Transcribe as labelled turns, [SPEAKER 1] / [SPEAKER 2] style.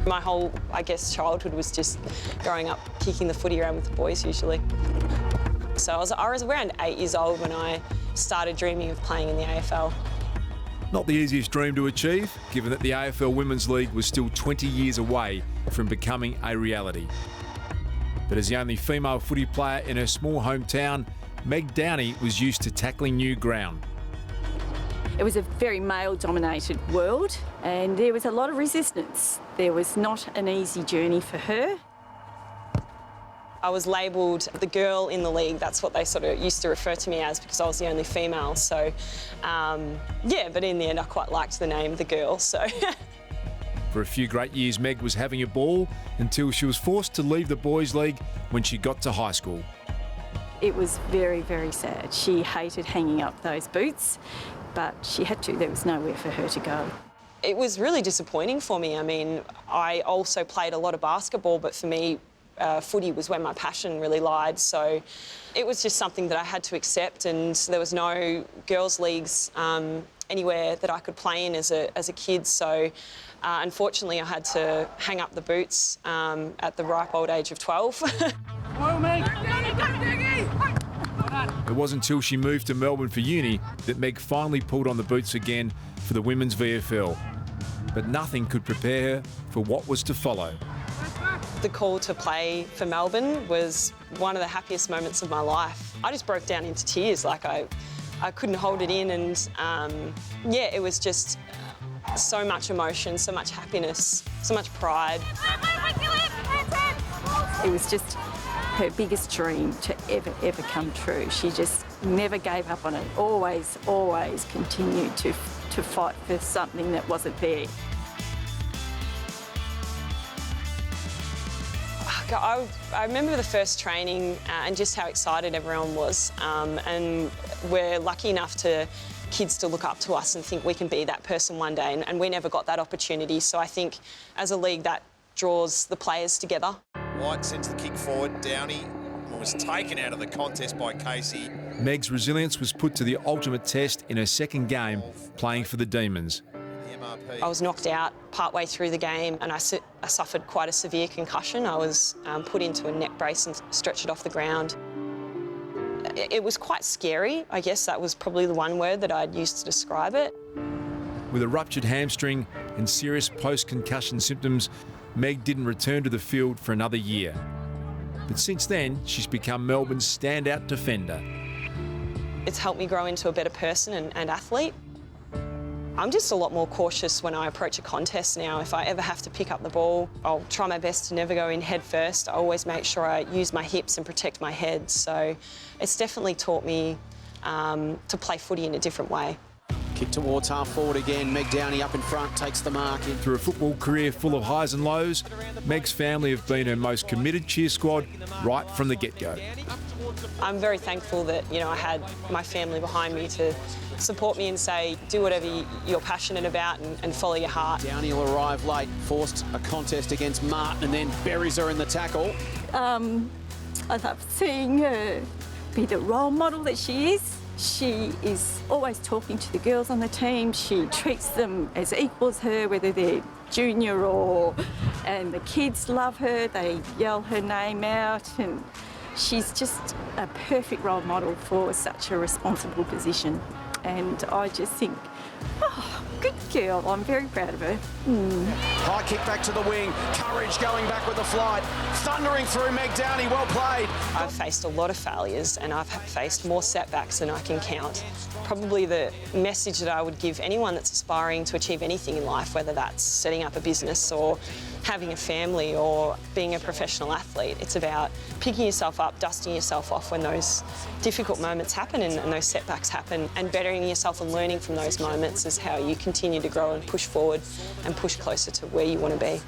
[SPEAKER 1] My whole, I guess, childhood was just growing up kicking the footy around with the boys usually. So I was around 8 years old when I started dreaming of playing in the AFL.
[SPEAKER 2] Not the easiest dream to achieve, given that the AFL Women's League was still 20 years away from becoming a reality. But as the only female footy player in her small hometown, Meg Downie was used to tackling new ground.
[SPEAKER 3] It was a very male-dominated world and there was a lot of resistance. There was not an easy journey for her.
[SPEAKER 1] I was labelled the girl in the league. That's what they sort of used to refer to me as because I was the only female. So, yeah, but in the end I quite liked the name, the girl, so.
[SPEAKER 2] For a few great years, Meg was having a ball until she was forced to leave the boys' league when she got to high school.
[SPEAKER 3] It was very, very sad. She hated hanging up those boots, but she had to. There was nowhere for her to go.
[SPEAKER 1] It was really disappointing for me. I mean, I also played a lot of basketball, but for me, footy was where my passion really lied. So it was just something that I had to accept, and there was no girls' leagues anywhere that I could play in as a kid. So unfortunately, I had to hang up the boots at the ripe old age of 12.
[SPEAKER 2] It wasn't until she moved to Melbourne for uni that Meg finally pulled on the boots again for the women's VFL. But nothing could prepare her for what was to follow.
[SPEAKER 1] The call to play for Melbourne was one of the happiest moments of my life. I just broke down into tears, like I couldn't hold it in, and yeah, it was just so much emotion, so much happiness, so much pride.
[SPEAKER 3] It was just her biggest dream to ever come true. She just never gave up on it, always continued to fight for something that wasn't there.
[SPEAKER 1] I remember the first training and just how excited everyone was, and we're lucky enough to kids to look up to us and think we can be that person one day, and we never got that opportunity. So I think as a league that draws the players together.
[SPEAKER 4] White sends the kick forward. Downie was taken out of the contest by Casey.
[SPEAKER 2] Meg's resilience was put to the ultimate test in her second game playing for the Demons.
[SPEAKER 1] I was knocked out partway through the game and I suffered quite a severe concussion. I was put into a neck brace and stretchered off the ground. It was quite scary. I guess that was probably the one word that I'd used to describe it.
[SPEAKER 2] With a ruptured hamstring and serious post-concussion symptoms, Meg didn't return to the field for another year. But since then, she's become Melbourne's standout defender.
[SPEAKER 1] It's helped me grow into a better person and athlete. I'm just a lot more cautious when I approach a contest now. If I ever have to pick up the ball, I'll try my best to never go in head first. I always make sure I use my hips and protect my head. So it's definitely taught me to play footy in a different way.
[SPEAKER 5] Kick towards half forward again. Meg Downie up in front, takes the mark.
[SPEAKER 2] Through a football career full of highs and lows, Meg's family have been her most committed cheer squad right from the get-go.
[SPEAKER 1] I'm very thankful that, you know, I had my family behind me to support me and say, do whatever you're passionate about and follow your heart.
[SPEAKER 5] Downie will arrive late, forced a contest against Martin and then buries her in the tackle.
[SPEAKER 3] I love seeing her be the role model that she is. She is always talking to the girls on the team. She treats them as equals her, whether they're junior and the kids love her. They yell her name out, and she's just a perfect role model for such a responsible position. And I just think, oh, good girl. I'm very proud of her.
[SPEAKER 5] High kick back to the wing. Courage going back with the flight. Thundering through Meg Downie. Well played.
[SPEAKER 1] I've faced a lot of failures and I've faced more setbacks than I can count. Probably the message that I would give anyone that's aspiring to achieve anything in life, whether that's setting up a business or having a family or being a professional athlete, it's about picking yourself up, dusting yourself off when those difficult moments happen and those setbacks happen, and bettering yourself and learning from those moments is how you continue to grow and push forward and push closer to where you want to be.